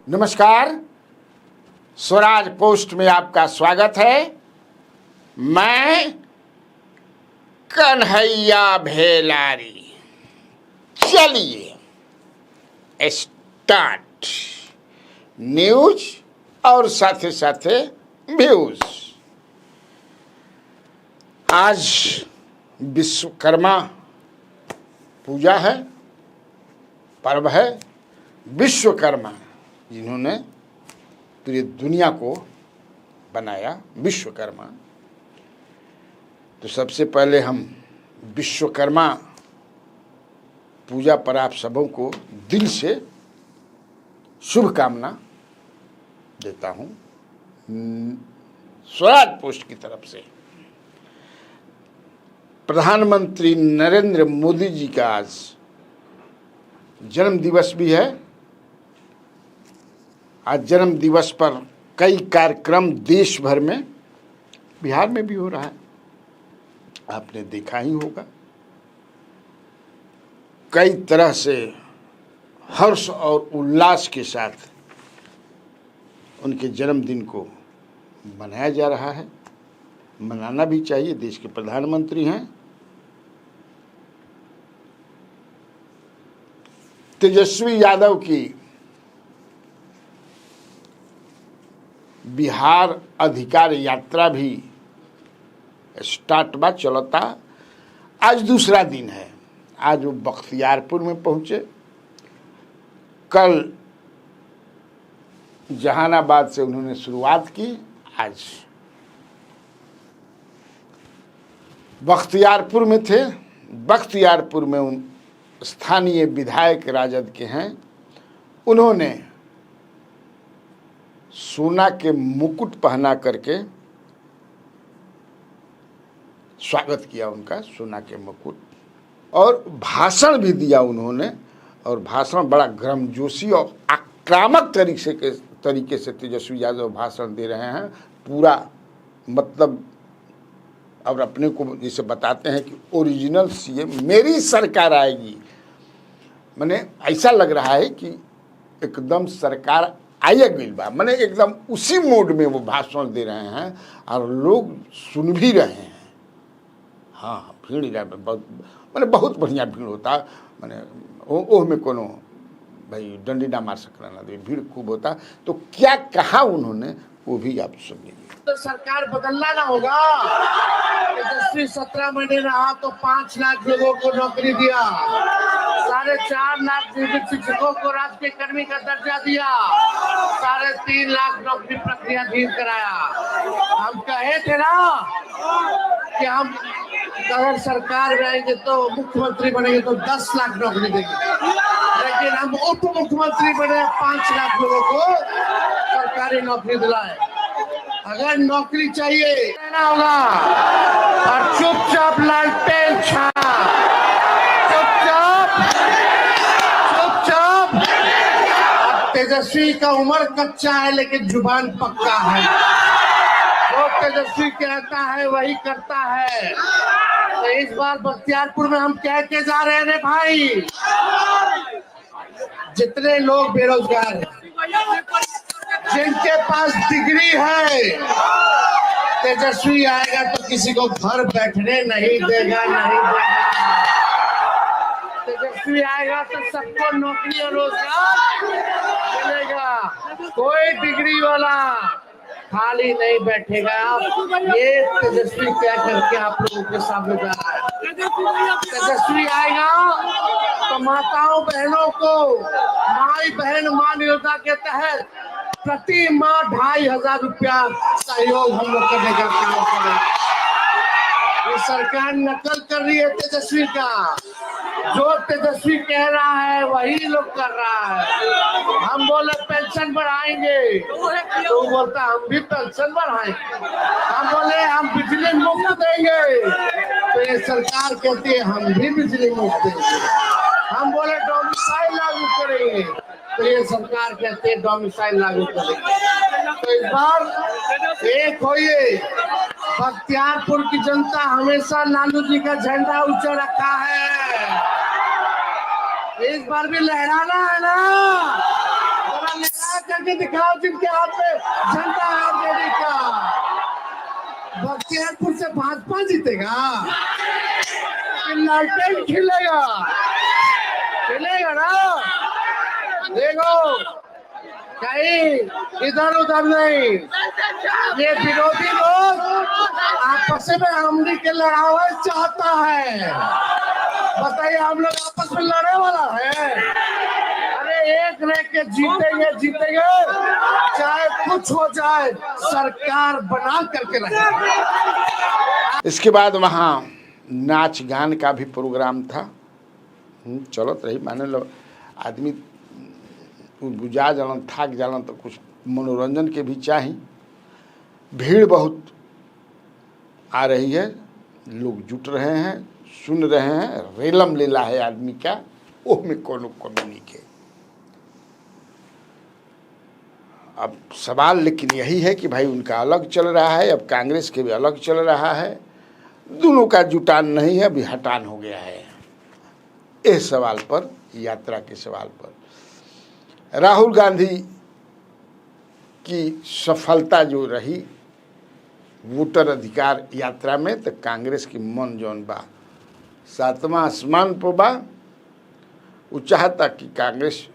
नमस्कार, स्वराज पोस्ट में आपका स्वागत है। मैं कन्हैया भेलारी। चलिए स्टार्ट न्यूज और साथे साथे व्यूज। आज विश्वकर्मा पूजा है, पर्व है। विश्वकर्मा जिन्होंने पूरी दुनिया को बनाया, विश्वकर्मा। तो सबसे पहले हम विश्वकर्मा पूजा पर आप सबों को दिल से शुभकामना देता हूँ स्वराज पोस्ट की तरफ से। प्रधानमंत्री नरेंद्र मोदी जी का आज जन्म दिवस भी है। आज जन्म दिवस पर कई कार्यक्रम देश भर में, बिहार में भी हो रहा है, आपने देखा ही होगा। कई तरह से हर्ष और उल्लास के साथ उनके जन्मदिन को मनाया जा रहा है। मनाना भी चाहिए, देश के प्रधानमंत्री हैं। तेजस्वी यादव की बिहार अधिकार यात्रा भी स्टार्ट बा, चलता। आज दूसरा दिन है। आज वो बख्तियारपुर में पहुंचे, कल जहानाबाद से उन्होंने शुरुआत की। आज बख्तियारपुर में थे। बख्तियारपुर में उन स्थानीय विधायक राजद के हैं, उन्होंने सोना के मुकुट पहना करके स्वागत किया उनका, सोना के मुकुट, और भाषण भी दिया उन्होंने। और भाषण बड़ा गर्मजोशी और आक्रामक तरीके से तेजस्वी यादव भाषण दे रहे हैं। पूरा मतलब, और अपने को जैसे बताते हैं कि ओरिजिनल सीएम मेरी सरकार आएगी। मैंने ऐसा लग रहा है कि एकदम सरकार आया गई बा, मैंने एकदम उसी मोड में वो भाषण दे रहे हैं और लोग सुन भी रहे हैं। हाँ, भीड़ बहुत, मैंने बहुत बढ़िया भीड़ होता। मैंने ओह में कोनो भाई डंडी ना मार सकना ना, भीड़ खूब होता। तो क्या कहा उन्होंने वो भी आप सुन लीजिए। तो सरकार बदलना ना होगा। तेजस्वी 17 महीने रहा तो 5 लाख लोगों को नौकरी दिया, 4.5 लाख नियोजित शिक्षकों को राजकीय कर्मी का दर्जा दिया, 3.5 लाख नौकरी प्रक्रियाधीन कराया। हम कहे थे ना कि हम अगर सरकार में आएंगे तो मुख्यमंत्री बनेंगे तो 10 लाख नौकरी देंगे, लेकिन हम उप मुख्यमंत्री बने 5 लाख लोगों को सरकारी नौकरी दिलाए। अगर नौकरी चाहिए रहना होगा और चुपचाप लालटेन छाप, चुपचाप। अब तेजस्वी का उम्र कच्चा है लेकिन जुबान पक्का है। जो तेजस्वी कहता है वही करता है। तो इस बार बख्तियारपुर में हम कह के जा रहे हैं भाई, जितने लोग बेरोजगार हैं, जिनके पास डिग्री है, तेजस्वी आएगा तो किसी को घर बैठने नहीं देगा, नहीं देगा। तेजस्वी आएगा तो सबको नौकरी और रोजगार मिलेगा। कोई डिग्री वाला खाली नहीं बैठेगा। ये तेजस्वी क्या करके आप लोगों के सामने जा रहा है। तेजस्वी आएगा तो माताओं बहनों को माई बहन मान योजना के तहत प्रति माह 2,500 रुपया सहयोग हम लोग करने का काम करें। ये सरकार नकल कर रही है तेजस्वी का। जो तेजस्वी कह रहा है वही लोग कर रहा है। हम बोले पेंशन बढ़ाएंगे तो बोलता हम भी पेंशन बढ़ाएंगे। हम बोले हम बिजली मुफ्त देंगे तो ये सरकार कहती है हम भी बिजली मुफ्त देंगे। हम बोले डोमिसाइल लागू करेंगे तो ये सरकार कहती है डोमिसाइल लागू करेंगे। तो इस बार एक होइए, बख्तियारपुर की जनता हमेशा लालू जी का झंडा ऊंचा रखा है। इस बार भी लहराना है ना, लहरा करके दिखाओ जिनके हाथ में झंडा है आरजेडी का। बख्तियारपुर से भाजपा जीतेगा, लालटेन खिलेगा, खिलेगा ना। देखो कहीं इधर उधर नहीं, ये विरोधी लोग आपस में हमली के लड़ावा चाहता है। बताइए हम लोग आपस में लड़ने वाला है? अरे एक रह के जीतेंगे जीतेंगे, चाहे कुछ हो जाए, सरकार बना करके रहेंगे। इसके बाद वहाँ नाच गान का भी प्रोग्राम था। चलत रही, माने लो आदमी बुझा जालन, थाक जालन, तो कुछ मनोरंजन के भी चाहिए। भीड़ बहुत आ रही है, लोग जुट रहे हैं, सुन रहे हैं, रेलम लीला है आदमी का, वो में कोनो कमी नहीं के। अब सवाल लेकिन यही है कि भाई उनका अलग चल रहा है, अब कांग्रेस के भी अलग चल रहा है, दोनों का जुटान नहीं है, अभी हटान हो गया है। इस सवाल पर, यात्रा के सवाल पर राहुल गांधी की सफलता जो रही वोटर अधिकार यात्रा में, तो कांग्रेस की मन जौन बा 7वां आसमान पर बा। वो चाहता कि कांग्रेस,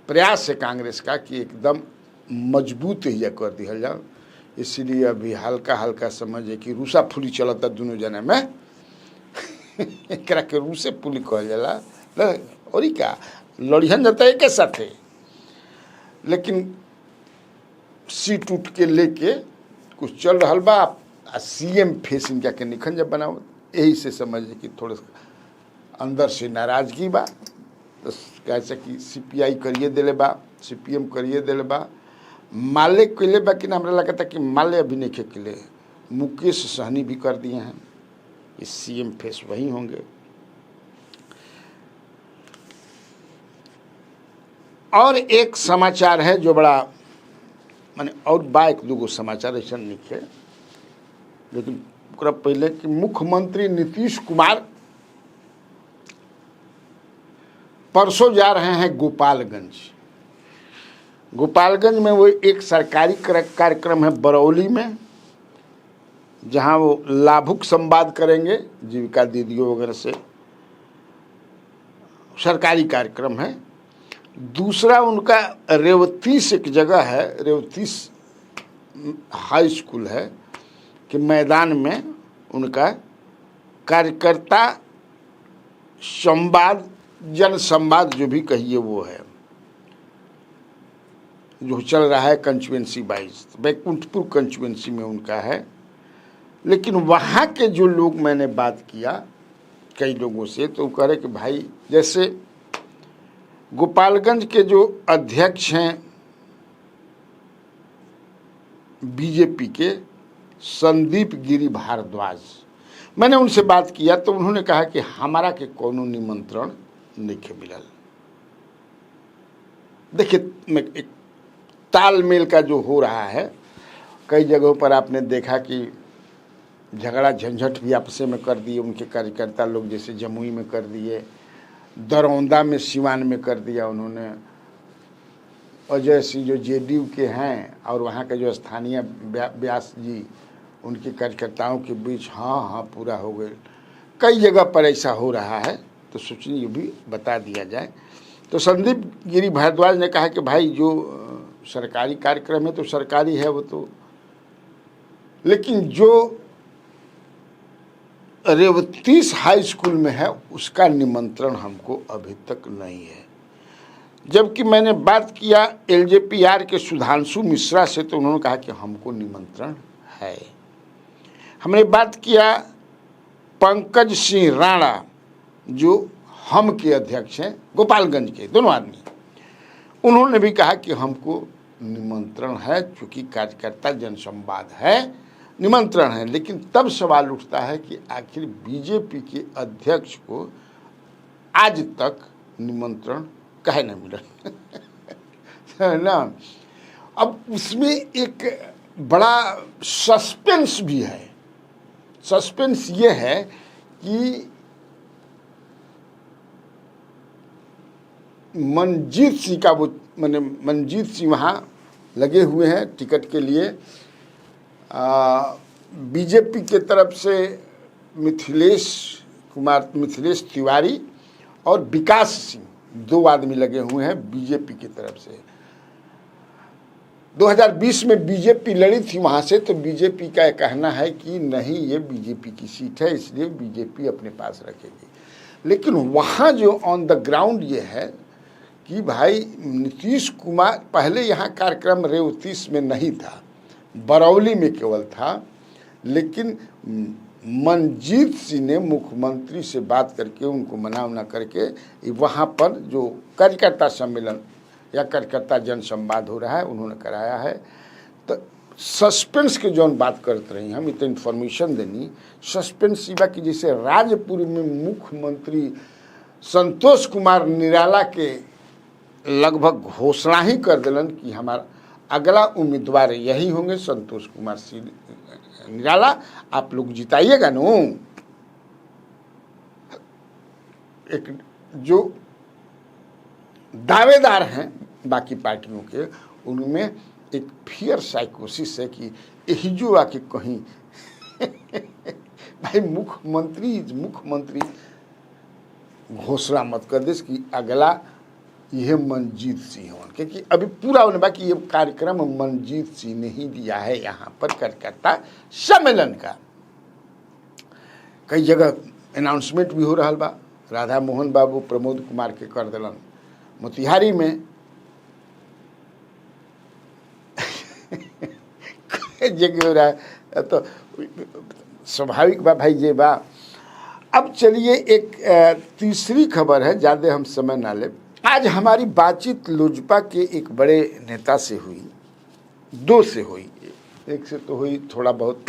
प्रयास है कांग्रेस का कि एकदम मजबूत ही कर दिया जाए। इसलिए अभी हल्का हल्का समझे कि रूसा फुली चलता दोनों जने में एकरा के रूसे पुली कहल जाला, और क्या लड़ियन जाता एक साथे, लेकिन सीट उठ के लेके कुछ चल रहा बा। सीएम फेस इनका के निखन जब बनाओ, यही से समझे कि थोड़ा अंदर से नाराजगी बा। तो कैसे कि सीपीआई करिए दिले बा, सीपीएम करिए दिले बा, माले कैले बा कि हमरा लगता कि माले अभी नहीं खेले, मुकेश सहनी भी कर दिए हैं। ये सीएम फेस वही होंगे। और एक समाचार है जो बड़ा माने, और बा एक दूगो समाचार ऐसा नहीं है, लेकिन पहले कि मुख्यमंत्री नीतीश कुमार परसों जा रहे हैं गोपालगंज। गोपालगंज में वो एक सरकारी कार्यक्रम है बरौली में, जहां वो लाभुक संवाद करेंगे जीविका दीदियों वगैरह से। सरकारी कार्यक्रम है। दूसरा उनका रेवतीस एक जगह है, रेवतीस हाई स्कूल है कि मैदान में उनका कार्यकर्ता संवाद, जन संवाद जो भी कहिए वो है, जो चल रहा है कंस्टिट्यूएंसी वाइज, बैकुंठपुर कंस्टिट्यूएंसी में उनका है। लेकिन वहाँ के जो लोग, मैंने बात किया कई लोगों से, तो कह रहे कि भाई जैसे गोपालगंज के जो अध्यक्ष हैं बीजेपी के, संदीप गिरी भारद्वाज, मैंने उनसे बात किया तो उन्होंने कहा कि हमारा के कोनो निमंत्रण नहीं मिलल। देखिए एक तालमेल का जो हो रहा है, कई जगहों पर आपने देखा कि झगड़ा झंझट भी आपस में कर दिए उनके कार्यकर्ता लोग, जैसे जमुई में कर दिए, दरौंदा में, सिवान में कर दिया उन्होंने। अजय सिंह जो जेडीयू के हैं और वहाँ के जो स्थानीय व्यास जी, उनके कार्यकर्ताओं के बीच हाँ पूरा हो गए। कई जगह पर ऐसा हो रहा है, तो सोचिए ये भी बता दिया जाए। तो संदीप गिरी भारद्वाज ने कहा कि भाई जो सरकारी कार्यक्रम है तो सरकारी है वो तो, लेकिन जो रेवतीस हाई स्कूल में है उसका निमंत्रण हमको अभी तक नहीं है। जबकि मैंने बात किया एलजेपीआर के सुधांशु मिश्रा से, तो उन्होंने कहा कि हमको निमंत्रण है। हमने बात किया पंकज सिंह राणा जो हम के अध्यक्ष हैं गोपालगंज के, दोनों आदमी, उन्होंने भी कहा कि हमको निमंत्रण है, चूँकि कार्यकर्ता जनसंवाद है, निमंत्रण है। लेकिन तब सवाल उठता है कि आखिर बीजेपी के अध्यक्ष को आज तक निमंत्रण काहे न मिला है ना। अब उसमें एक बड़ा सस्पेंस भी है। सस्पेंस ये है कि मनजीत सिंह का वो मैंने मनजीत सिंह वहाँ लगे हुए हैं टिकट के लिए। बीजेपी के तरफ से मिथिलेश तिवारी और विकास सिंह 2 आदमी लगे हुए हैं बीजेपी की तरफ से। 2020 में बीजेपी लड़ी थी वहाँ से, तो बीजेपी का कहना है कि नहीं ये बीजेपी की सीट है इसलिए बीजेपी अपने पास रखेगी। लेकिन वहाँ जो ऑन द ग्राउंड ये है कि भाई नीतीश कुमार, पहले यहाँ कार्यक्रम रेवतीस में नहीं था, बरौली में केवल था, लेकिन मनजीत सिंह ने मुख्यमंत्री से बात करके उनको मना करके वहाँ पर जो कार्यकर्ता सम्मेलन या कार्यकर्ता जन संवाद हो रहा है उन्होंने कराया है। तो सस्पेंस के जौन बात करते रही हम इतना इन्फॉर्मेशन देनी सस्पेंस बा कि जैसे राजपुर में मुख्यमंत्री संतोष कुमार निराला के लगभग घोषणा ही कर दिलन कि हमारा अगला उम्मीदवार यही होंगे संतोष कुमार सिंह निराला, आप लोग जिताइएगा नो। एक जो दावेदार हैं बाकी पार्टियों के, उनमें एक फियर साइकोसिस है कि यही जो आके कहीं भाई मुख्यमंत्री घोषणा मत कर देस कि अगला यह मनजीत सिंह हों, क्योंकि अभी पूरा होने बाकी ये कार्यक्रम मनजीत सिंह ने ही दिया है यहाँ पर कार्यकर्ता सम्मेलन का। कई जगह अनाउंसमेंट भी हो रहा बा, राधा मोहन बाबू प्रमोद कुमार के कर दिलन मोतिहारी में जगह हो रहा है, तो स्वाभाविक बा भाई ये बा। अब चलिए एक तीसरी खबर है, ज़्यादा हम समय ना ले। आज हमारी बातचीत लोजपा के एक बड़े नेता से हुई, 2 से हुई। एक से तो हुई थोड़ा बहुत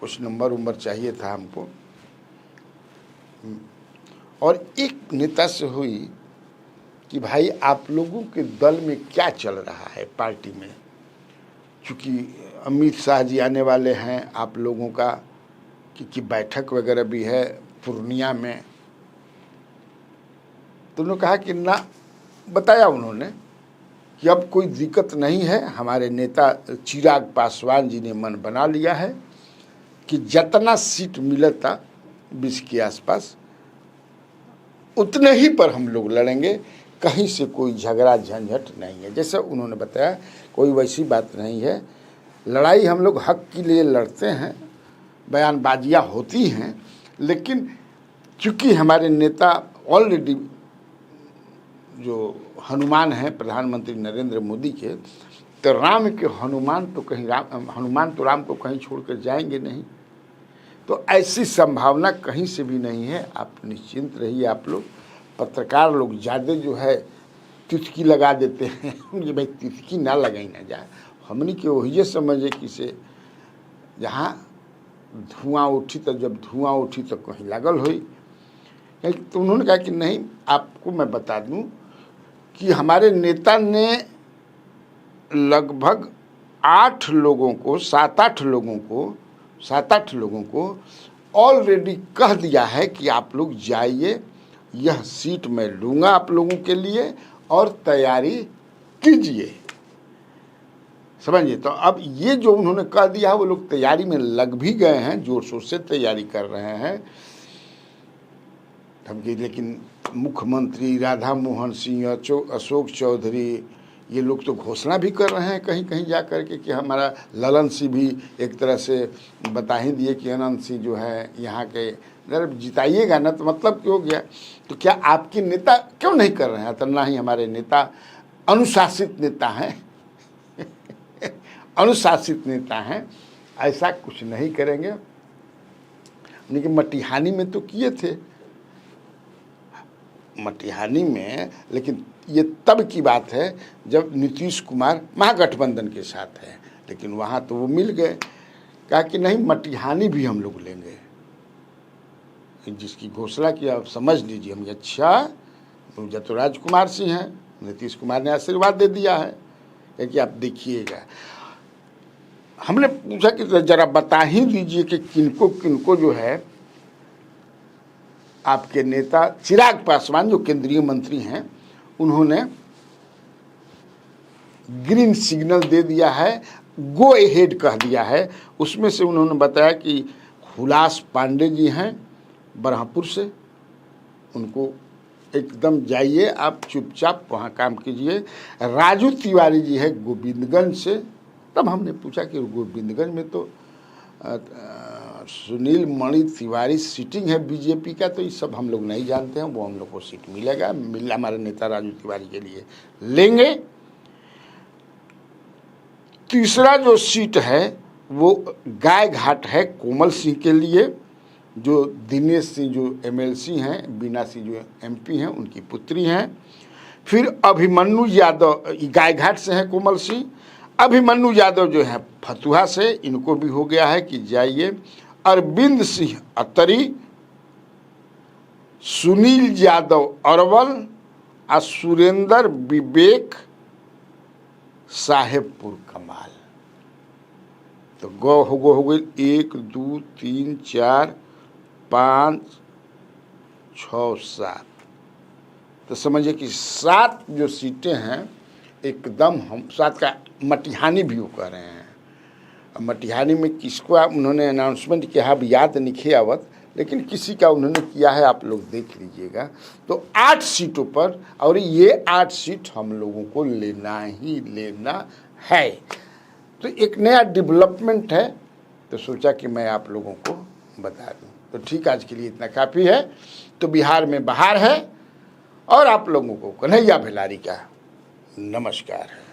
कुछ नंबर चाहिए था हमको, और एक नेता से हुई कि भाई आप लोगों के दल में क्या चल रहा है पार्टी में, क्योंकि अमित शाह जी आने वाले हैं आप लोगों का कि बैठक वगैरह भी है पूर्णिया में। तो उन्होंने कहा कि ना, बताया उन्होंने कि अब कोई दिक्कत नहीं है, हमारे नेता चिराग पासवान जी ने मन बना लिया है कि जितना सीट मिलता 20 के आसपास उतने ही पर हम लोग लड़ेंगे, कहीं से कोई झगड़ा झंझट नहीं है। जैसे उन्होंने बताया कोई वैसी बात नहीं है, लड़ाई हम लोग हक के लिए लड़ते हैं, बयानबाजियाँ होती हैं, लेकिन चूँकि हमारे नेता ऑलरेडी जो हनुमान हैं प्रधानमंत्री नरेंद्र मोदी के, तो राम के हनुमान तो राम को कहीं छोड़ कर जाएंगे नहीं, तो ऐसी संभावना कहीं से भी नहीं है। आप निश्चिंत रहिए। आप लोग पत्रकार लोग ज़्यादा जो है तितकी लगा देते हैं कि भाई तितकी ना लगाई ना जाए, हमने के वही समझे कि से जहाँ धुआं उठी तो जब धुआं उठी तो कहीं लागल हुई। तो उन्होंने कहा कि नहीं, आपको मैं बता दूं कि हमारे नेता ने लगभग 8 लोगों को 7-8 लोगों को ऑलरेडी कह दिया है कि आप लोग जाइए, यह सीट मैं लूँगा आप लोगों के लिए और तैयारी कीजिए। समझिए, तो अब ये जो उन्होंने कह दिया है वो लोग तैयारी में लग भी गए हैं, जोर शोर से तैयारी कर रहे हैं। लेकिन मुख्यमंत्री राधा मोहन सिंह, अशोक चौधरी, ये लोग तो घोषणा भी कर रहे हैं कहीं कहीं जा कर के कि हमारा ललन सिंह भी एक तरह से बता ही दिए कि अनंत सिंह जो है यहाँ के जिताइएगा ना, तो मतलब क्यों हो गया। तो क्या आपके नेता क्यों नहीं कर रहे हैं? तो ना ही हमारे नेता अनुशासित नेता हैं अनुशासित नेता हैं, ऐसा कुछ नहीं करेंगे। लेकिन मटिहानी में तो किए थे, मटिहानी में, लेकिन ये तब की बात है जब नीतीश कुमार महागठबंधन के साथ है, लेकिन वहाँ तो वो मिल गए। कहा कि नहीं, मटिहानी भी हम लोग लेंगे, जिसकी घोषणा की आप समझ लीजिए। हम अच्छा, तो जतुराज कुमार सिंह हैं, नीतीश कुमार ने आशीर्वाद दे दिया है कि आप देखिएगा। हमने पूछा कि जरा बता ही दीजिए कि किनको किनको जो है आपके नेता चिराग पासवान जो केंद्रीय मंत्री हैं, उन्होंने ग्रीन सिग्नल दे दिया है, गो अहेड कह दिया है। उसमें से उन्होंने बताया कि हुलास पांडे जी हैं बरहमपुर से, उनको एकदम जाइए, आप चुपचाप वहाँ काम कीजिए। राजू तिवारी जी है गोविंदगंज से। तब हमने पूछा कि गोविंदगंज में तो सुनील मणि तिवारी सीटिंग है बीजेपी का, तो ये सब हम लोग नहीं जानते हैं, वो हम लोग को सीट मिलेगा, हमारे नेता राजू तिवारी के लिए लेंगे। तीसरा जो सीट है वो गाय घाट है कोमल सिंह के लिए, जो दिनेश सिंह जो एमएलसी हैं, बीना सिंह जो एमपी हैं, उनकी पुत्री हैं। फिर अभिमन्यु यादव गाय घाट से हैं कोमल सिंह। अभिमन्यु यादव जो है फतुहा से, इनको भी हो गया है कि जाइए। अरविंद सिंह अतरी, सुनील यादव अरवल और सुरेंद्र विवेक साहेबपुर कमाल। तो गो हो गई 1 2 3 4 5 6 7। तो समझिए कि 7 जो सीटें हैं एकदम हम 7 का मटिहानी भी वो कह रहे हैं। अब मटिहानी में किसको उन्होंने अनाउंसमेंट किया अब याद नहीं आवत, लेकिन किसी का उन्होंने किया है, आप लोग देख लीजिएगा। तो 8 सीटों पर, और ये 8 सीट हम लोगों को लेना ही लेना है। तो एक नया डेवलपमेंट है, तो सोचा कि मैं आप लोगों को बता दूं। तो ठीक, आज के लिए इतना काफ़ी है। तो बिहार में बहार है और आप लोगों को कन्हैया भिलारी का नमस्कार है।